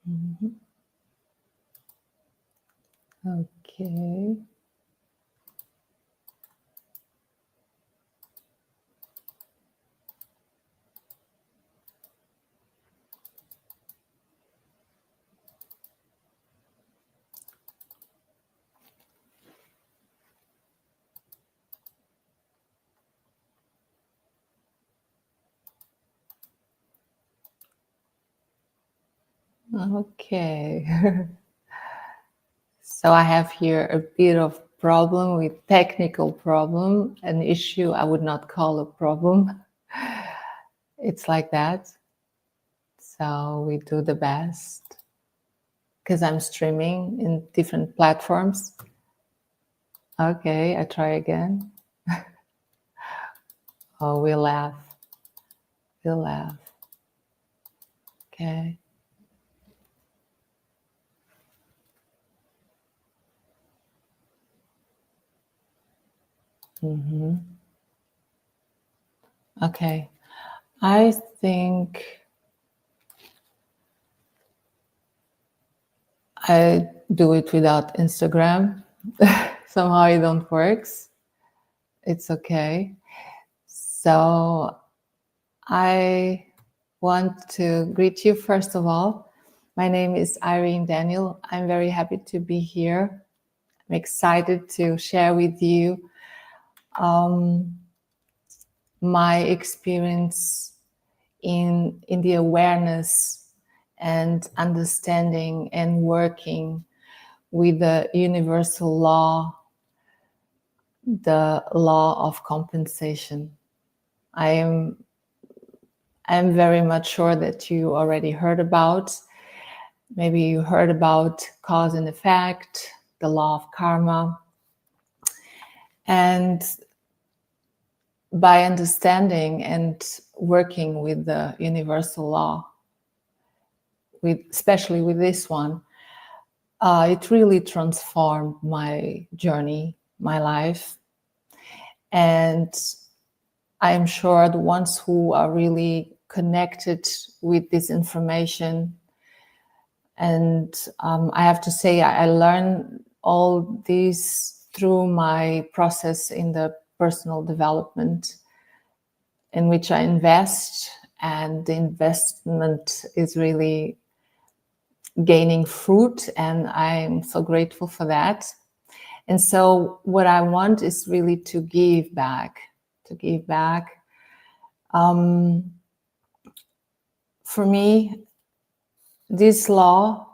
Mhm. Okay. Okay. So I have here a bit of problem with technical problem, an issue I would not call a problem. It's like that. So we do the best because I'm streaming in different platforms. Okay, I try again. Oh, we laugh. We laugh. Okay. Mm-hmm. Okay. I think I do it without Instagram. Somehow it don't works. It's okay. So I want to greet you first of all. My name is Irene Daniel. I'm very happy to be here. I'm excited to share with you my experience in the awareness and understanding and working with the universal law, the law of compensation. I'm very much sure that you already heard about. Maybe you heard about cause and effect, the law of karma. And by understanding and working with the universal law, especially with this one, it really transformed my journey, my life. And I'm sure the ones who are really connected with this information, and I have to say, I learned all this through my process in the personal development in which I invest, and the investment is really gaining fruit, and I'm so grateful for that. And so what I want is really to give back. For me, this law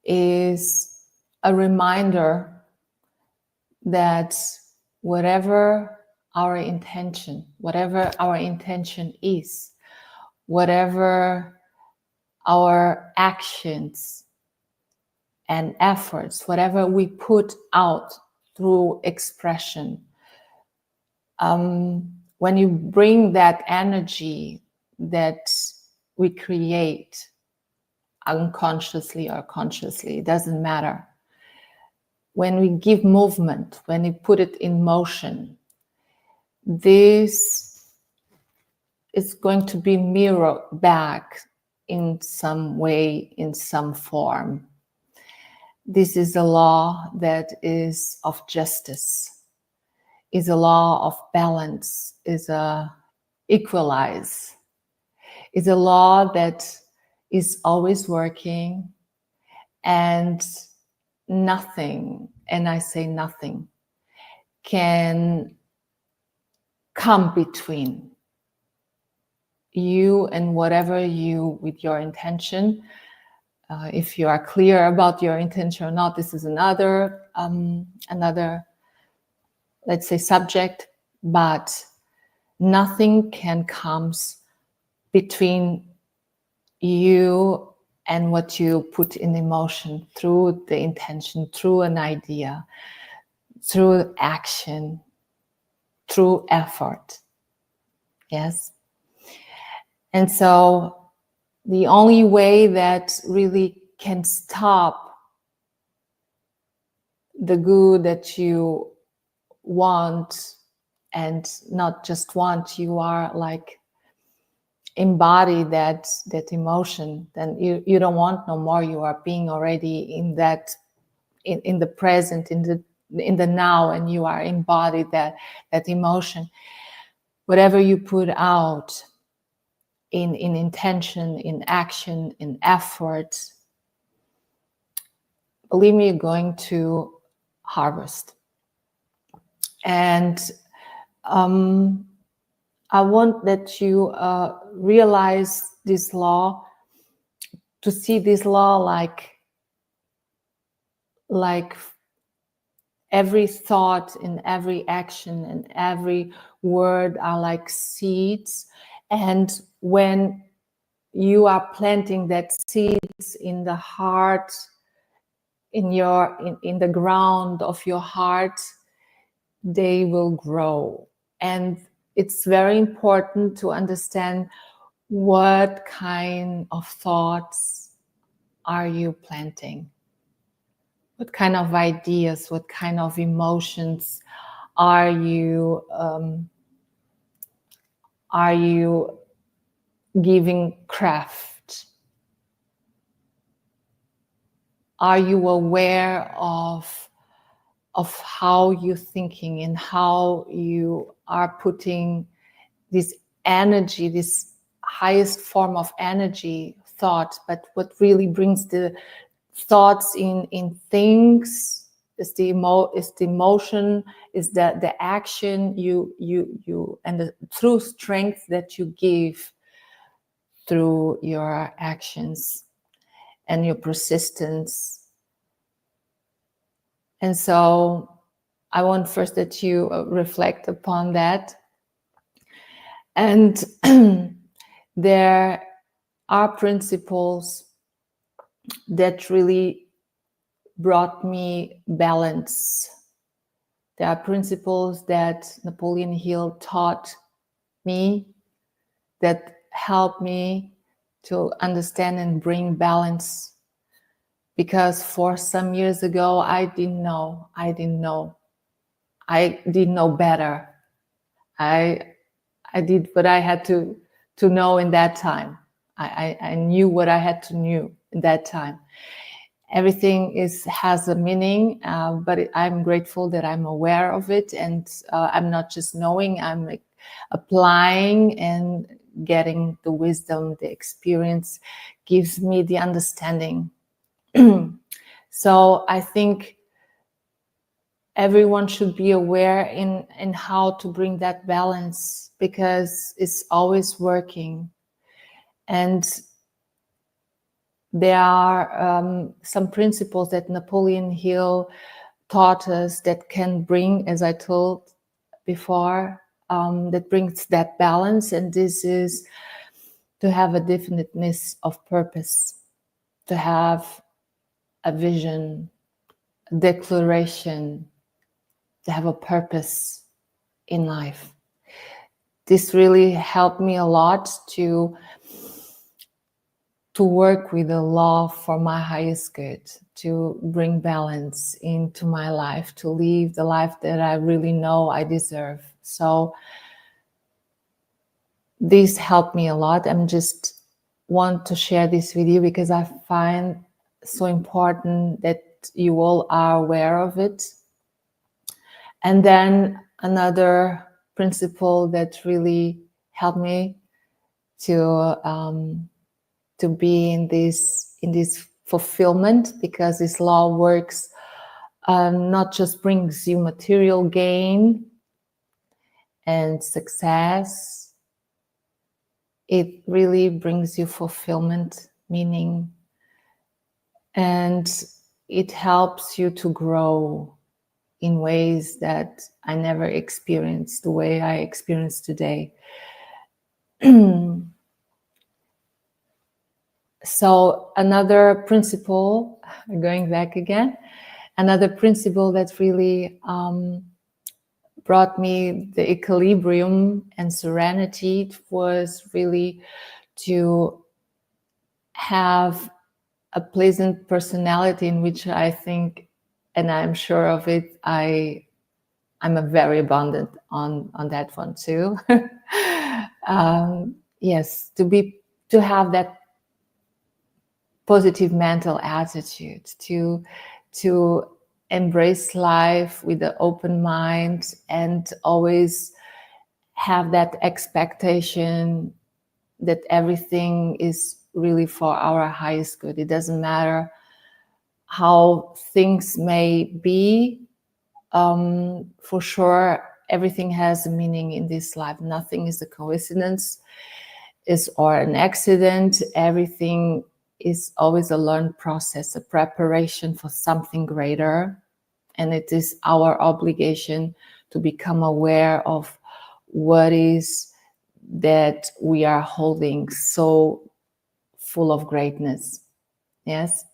is a reminder that whatever our intention is, whatever our actions and efforts, whatever we put out through expression, when you bring that energy that we create unconsciously or consciously, it doesn't matter. When we give movement, when we put it in motion, this is going to be mirrored back in some way, in some form. This is a law that is of justice, is a law of balance, is a equalize, is a law that is always working, and nothing, and I say nothing, can come between you and whatever you, with your intention. If you are clear about your intention or not, this is another, let's say, subject, but nothing can come between you and what you put in emotion through the intention, through an idea, through action, through effort. Yes. And so the only way that really can stop the good that you want, and not just want, you are like embody that emotion, then you don't want no more. You are being already in that, in the present, in the now, and you are embodied that emotion. Whatever you put out in intention, in action, in effort, believe me, you're going to harvest. And I want that you realize this law, to see this law like every thought and every action and every word are like seeds. And when you are planting that seeds in the heart, in the ground of your heart, they will grow. And it's very important to understand what kind of thoughts are you planting? What kind of ideas, what kind of emotions are you giving craft? Are you aware of how you're thinking and how you are putting this energy, this highest form of energy, thought, but what really brings the thoughts in things is the emotion, is the action you and the true strength that you give through your actions and your persistence. And so I want first that you reflect upon that. And there are principles that really brought me balance. There are principles that Napoleon Hill taught me that helped me to understand and bring balance. Because for some years ago, I didn't know better. I did what I had to know in that time. I knew what I had to know in that time. Everything has a meaning, but I'm grateful that I'm aware of it, and I'm not just knowing, I'm like applying and getting the wisdom. The experience gives me the understanding. So I think everyone should be aware in how to bring that balance, because it's always working. And there are some principles that Napoleon Hill taught us that can bring, as I told before, that brings that balance. And this is to have a definiteness of purpose, to have a vision, a declaration, to have a purpose in life. This really helped me a lot to work with the law for my highest good, to bring balance into my life, to live the life that I really know I deserve. So this helped me a lot. I'm just want to share this with you because I find so important that you all are aware of it. And then another principle that really helped me to be in this fulfillment, because this law works, not just brings you material gain and success, it really brings you fulfillment, meaning, and it helps you to grow in ways that I never experienced the way I experience today. So another principle, going back again, another principle that really brought me the equilibrium and serenity was really to have a pleasant personality, in which I think, and I'm sure of it, I'm a very abundant on that one too. yes, to have that positive mental attitude, to embrace life with an open mind, and always have that expectation that everything is really for our highest good. It doesn't matter how things may be. For sure, everything has a meaning in this life. Nothing is a coincidence or an accident. Everything is always a learned process, a preparation for something greater. And it is our obligation to become aware of what is that we are holding so full of greatness. Yes.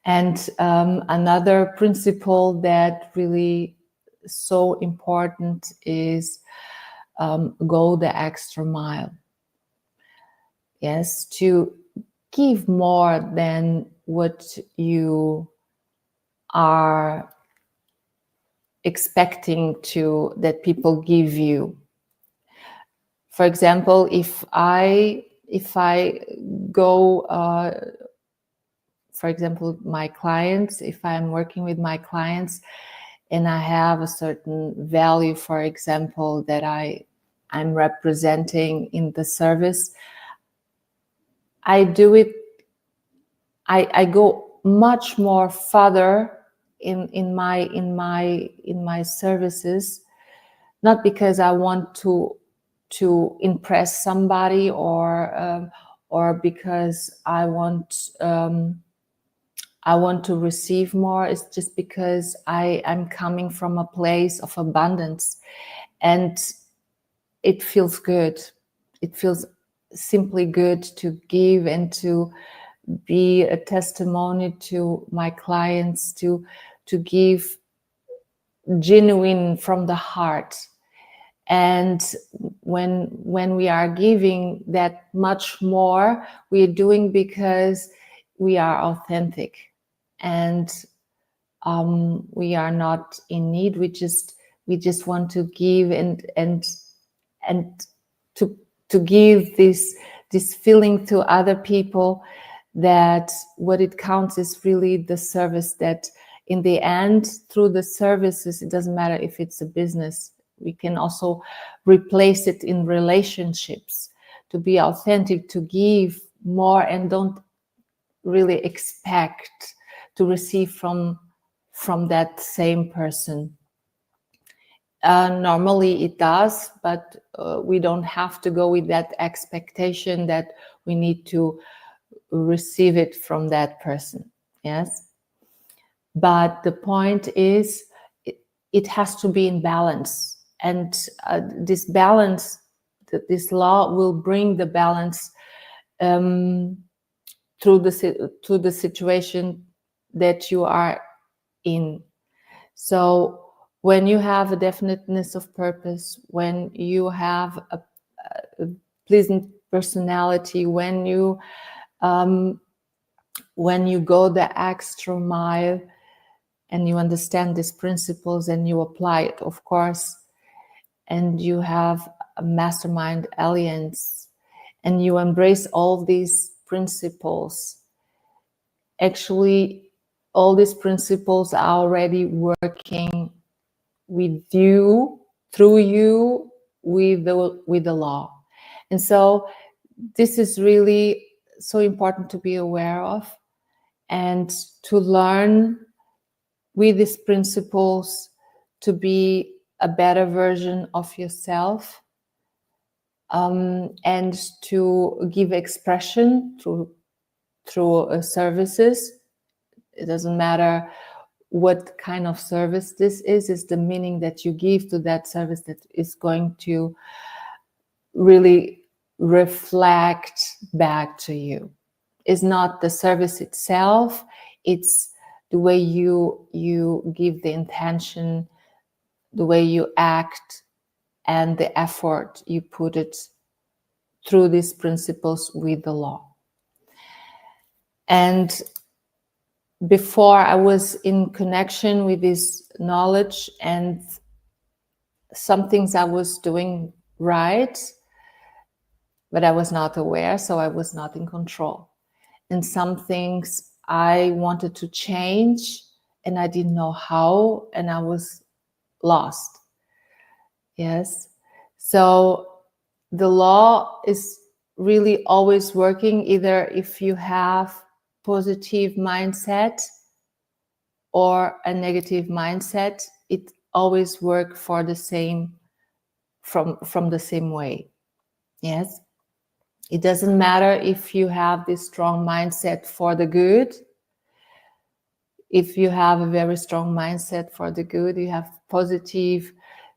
And another principle that really so important is go the extra mile. Yes, to give more than what you are expecting that people give you. For example, if I go, for example, my clients, if I'm working with my clients and I have a certain value, for example, that I'm representing in the service, I do it. I go much more further in my services, not because I want to impress somebody or because I want to receive more. It's just because I'm coming from a place of abundance, and it feels good. It feels simply good to give and to be a testimony to my clients, to give genuine from the heart. And when we are giving that much more, we are doing because we are authentic, and we are not in need. We just want to give and to give this feeling to other people, that what it counts is really the service, that in the end, through the services, it doesn't matter if it's a business, we can also replace it in relationships, to be authentic, to give more, and don't really expect to receive from that same person. Normally it does, but we don't have to go with that expectation that we need to receive it from that person. Yes. But the point is, it has to be in balance. And this balance, this law will bring the balance through the situation that you are in. So when you have a definiteness of purpose, when you have a pleasant personality, when you go the extra mile and you understand these principles and you apply it, of course, and you have a mastermind alliance and you embrace all these principles, actually all these principles are already working with you, through you, with the law. And so this is really so important to be aware of, and to learn with these principles to be a better version of yourself, and to give expression through services. It doesn't matter what kind of service this is. It's the meaning that you give to that service that is going to really reflect back to you. It's not the service itself, it's the way you give the intention, the way you act, and the effort you put it through these principles with the law. And before I was in connection with this knowledge, and some things I was doing right, but I was not aware, so I was not in control. And some things I wanted to change and I didn't know how, and I was lost. Yes. So the law is really always working, either if you have positive mindset or a negative mindset, it always works for the same, from the same way. Yes. It doesn't matter if you have this strong mindset for the good. If you have a very strong mindset for the good, you have positive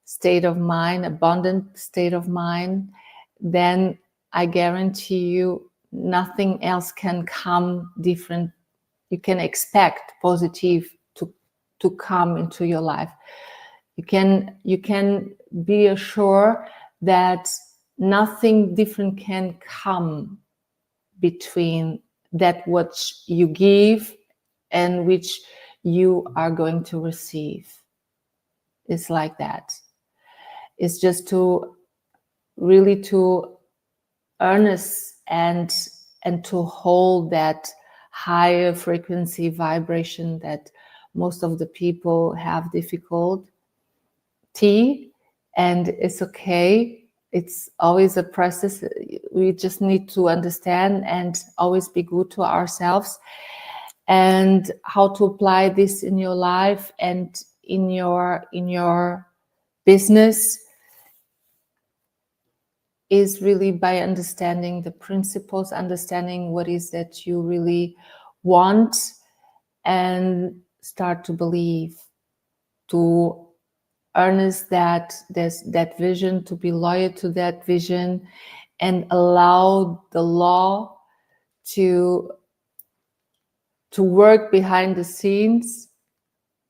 state of mind, abundant state of mind, then I guarantee you nothing else can come different. You can expect positive to come into your life. You can be assured that nothing different can come between that which you give and which you are going to receive. It's like that. It's just to really to earnest and to hold that higher frequency vibration that most of the people have difficulty, and it's okay. It's always a process. We just need to understand and always be good to ourselves, and how to apply this in your life and in your business is really by understanding the principles, understanding what is that you really want, and start to believe, to earnest that there's that vision, to be loyal to that vision, and allow the law to work behind the scenes,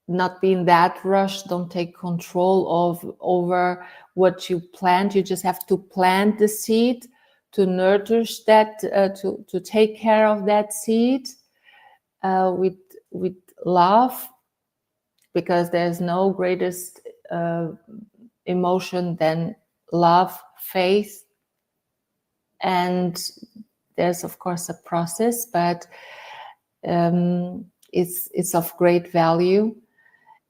not being that rushed. Don't take control of over what you plant. You just have to plant the seed, to nurture that, to take care of that seed with love, because there's no greatest emotion than love, faith, and there's of course a process, but it's of great value.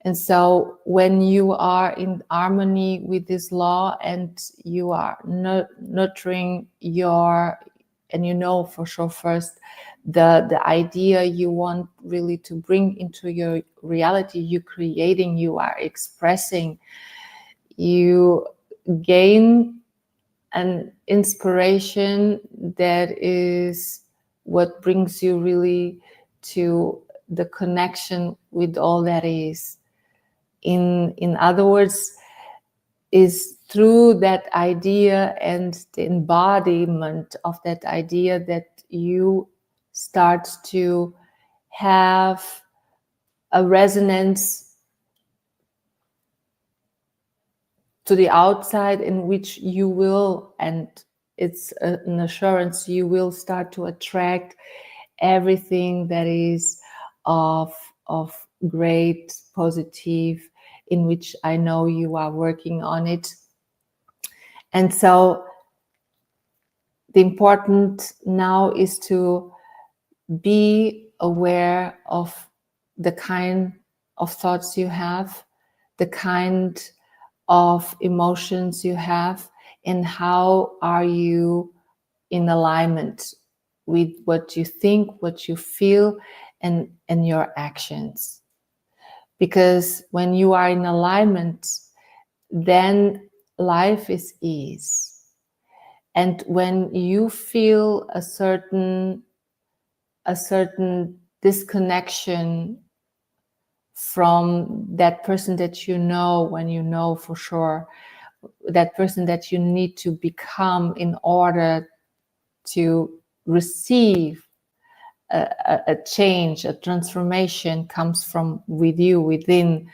And so when you are in harmony with this law and you are nurturing your, and you know for sure first the idea you want really to bring into your reality, you creating, you are expressing, you gain an inspiration that is what brings you really to the connection with all that is. In other words, is through that idea and the embodiment of that idea that you start to have a resonance to the outside, in which you will, and it's an assurance, you will start to attract everything that is of great positive, in which I know you are working on it. And so the important now is to be aware of the kind of thoughts you have, the kind of emotions you have, and how are you in alignment with what you think, what you feel, and your actions. Because when you are in alignment, then life is ease. And when you feel a certain disconnection from that person that you know, when you know for sure that person that you need to become in order to receive a change, a transformation comes from with you, within.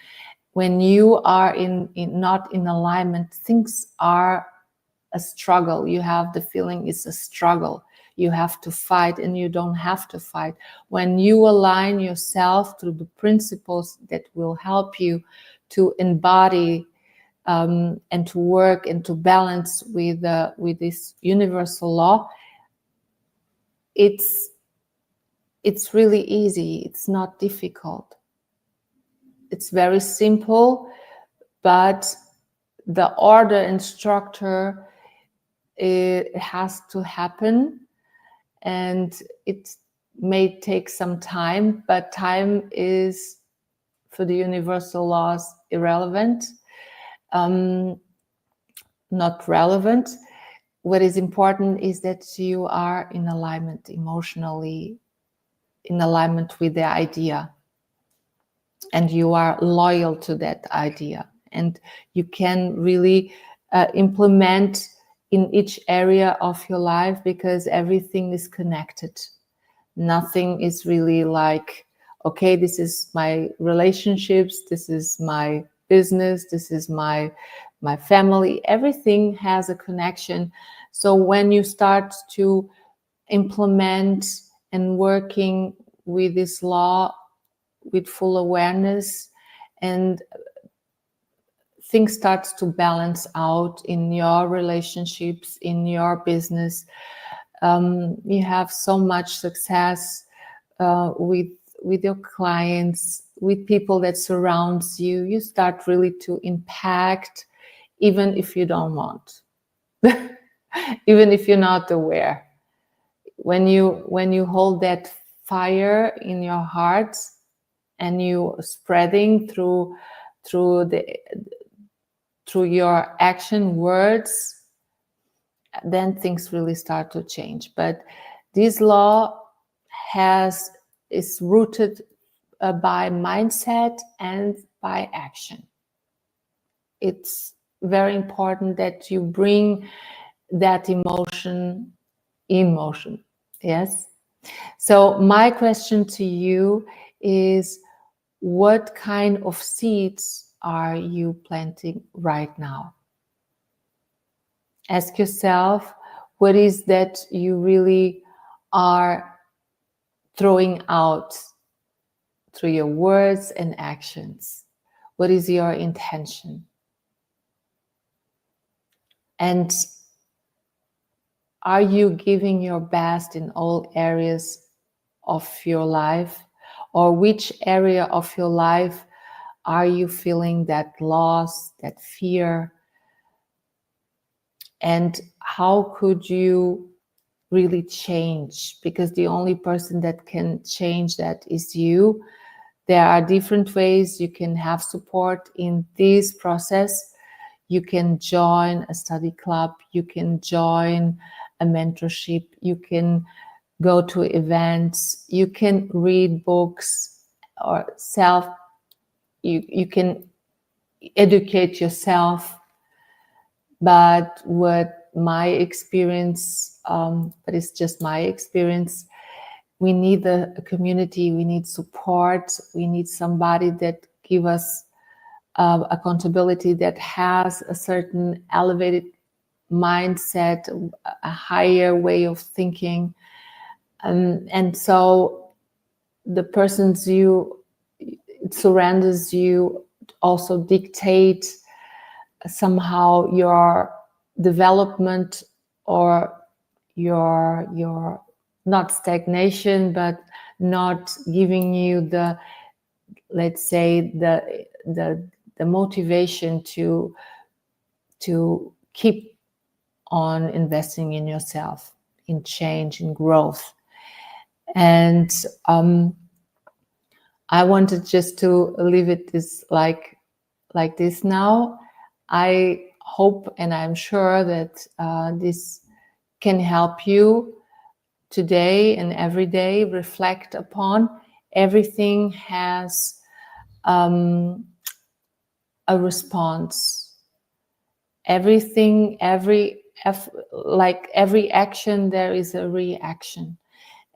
When you are not in alignment, things are a struggle. You have the feeling it's a struggle. You have to fight, and you don't have to fight. When you align yourself through the principles that will help you to embody and to work and to balance with this universal law, it's really easy. It's not difficult. It's very simple, but the order and structure, it has to happen, and it may take some time, but time is, for the universal laws, irrelevant, not relevant. What is important is that you are in alignment emotionally, in alignment with the idea, and you are loyal to that idea, and you can really implement in each area of your life, because everything is connected. Nothing is really like, okay, this is my relationships, this is my business, this is my family. Everything has a connection. So when you start to implement and working with this law with full awareness, and things start to balance out in your relationships, in your business, you have so much success with your clients, with people that surrounds you. You start really to impact, even if you don't want, even if you're not aware. When you hold that fire in your heart and you spreading through your action words, then things really start to change. But this law is rooted by mindset and by action. It's very important that you bring that emotion in motion. Yes. So my question to you is, what kind of seeds are you planting right now? Ask yourself, what is that you really are throwing out through your words and actions? What is your intention? And are you giving your best in all areas of your life? Or which area of your life are you feeling that loss, that fear? And how could you really change? Because the only person that can change that is you. There are different ways you can have support in this process. You can join a study club, you can join a mentorship, you can go to events, you can read books, or you can educate yourself. But what my experience, but it's just my experience, we need a community, we need support, we need somebody that give us accountability, that has a certain elevated mindset, a higher way of thinking. And so the persons you surrounds you also dictate somehow your development, or your not stagnation, but not giving you the, let's say, the motivation to keep on investing in yourself, in change, in growth. And I wanted just to leave it this like this now. I hope and I'm sure that this can help you today and every day reflect upon. Everything has a response. Everything, like every action, there is a reaction.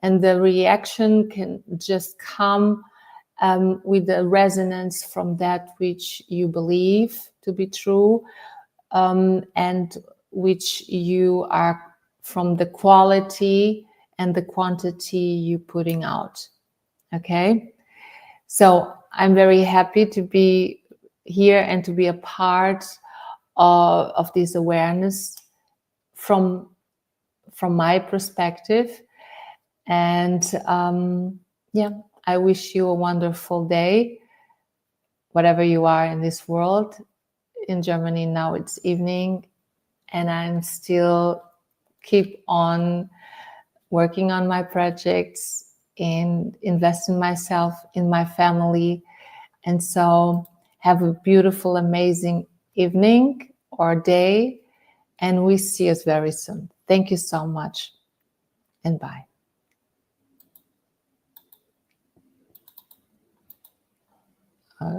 And the reaction can just come with the resonance from that which you believe to be true, and which you are, from the quality and the quantity you putting out. Okay, so I'm very happy to be here and to be a part of this awareness from my perspective. And yeah, I wish you a wonderful day, whatever you are in this world. In Germany now it's evening, and I'm still keep on working on my projects and invest in myself, in my family. And so have a beautiful, amazing evening or day, and we see us very soon. Thank you so much, and bye.